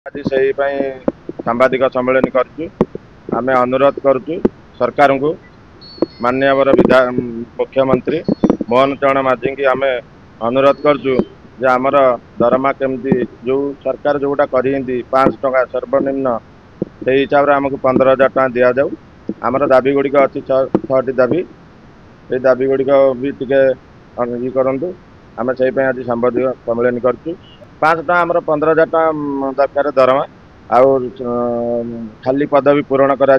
आज से सांबादिक सम्मेलन करें अनुरोध करुचु सरकार को माननीय मुख्यमंत्री मोहन चरण माझी की आम अनुरोध करुचु जे आमर दरमा केमती जो सरकार जोटा कर 500 टका सर्वनिम्न से हिसाब से आमको 15,000 टका दि जाऊ। आमर दाबी गुड़िक अच्छी 6टी दाबी ये दाबी गुड़िक भी टे ये करूँ आम से आज सांबादिक सम्मेलन करुँ। 500 टका आमर 15,000 टका दरकार दरमा आउ खाली पदवी पूरण करा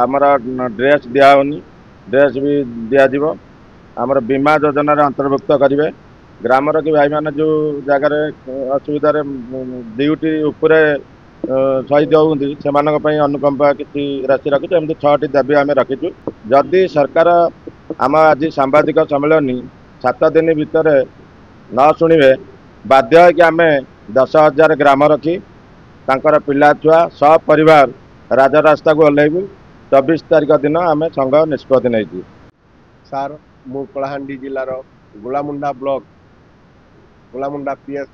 आमर ड्रेस दिहनी ड्रेस भी दिज्व आमर बीमा योजना अंतर्भुक्त करेंगे ग्रामर कि भाई मैंने जो जगार असुविधा ड्यूटी उपरे शहीद होती से अनुकंपा किसी राशि रखी एमती 6टी दाबी आम रखीचु। जदि सरकार आम आज सांबादिक सम्मेलन 7 दिन भितर न शुणे बाध्य कि आम 10,000 ग्राम रखी तांकर पिला छुआ सपरिवार राजरास्ता को ओह्लैबू। 24 तारीख दिन आम संघ निष्पत्ति नहीं सार मु कलाहांडी जिलार गोलामुंडा ब्लॉक गोलामुंडा पीएस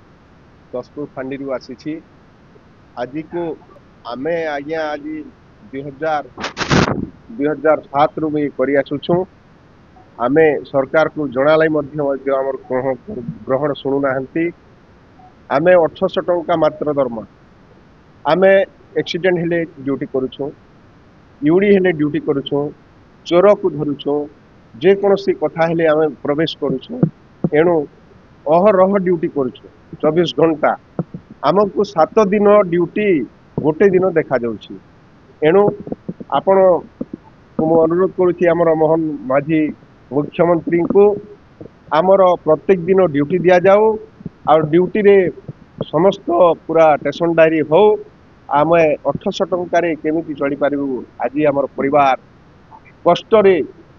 दसपुर फांडी आसी आज को आमे आज्ञा आज 2007 रु भी आसुछू। आमे सरकार को जनालाई ग्रहण शुणुना आमे 800 टंका मात्र दरमा आमे एक्सीडेंट हेले ड्यूटी करुछू यूडी हेले ड्यूटी करुछू चोर को धरुछू जेकोसी कथा हेले आमे प्रवेश करुछू एणु अहरह ड्यूटी करुछू 24 घंटा आमको 7 दिन ड्यूटी गोटे दिन देखा जाउछि। एणु आपण मु अनुरोध करुछि आमर मोहन माझी मुख्यमंत्री को आमर प्रत्येक दिन ड्यूटी दिया जाऊ और ड्यूटी रे समस्त पूरा टेसन डायरी हो आम 800 टंकार केमिति चली पारिबु। आज आमर परिवार कष्ट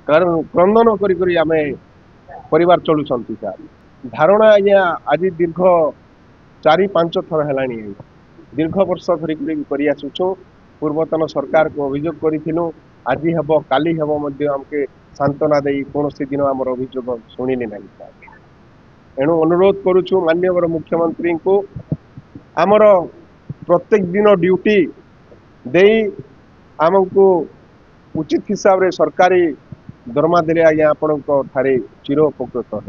कारण क्रंदन करी आमे परिवार चलुछंती सार धारणा आज्ञा आज दीर्घ 4-5 थर है दीर्घ वर्ष धरिक आसुचु। पूर्वतन सरकार को अभियोग करूँ आज हम काली हम आमके सांत्वना दे कौन दिन आम अभियोग शुणिले ना एणु अनुरोध करुचु माननीय मुख्यमंत्री को आमर प्रत्येक दिन ड्यूटी दे आमको उचित हिसाब रे सरकारी दरमा देले आज्ञा आपण चिर उपकृत है।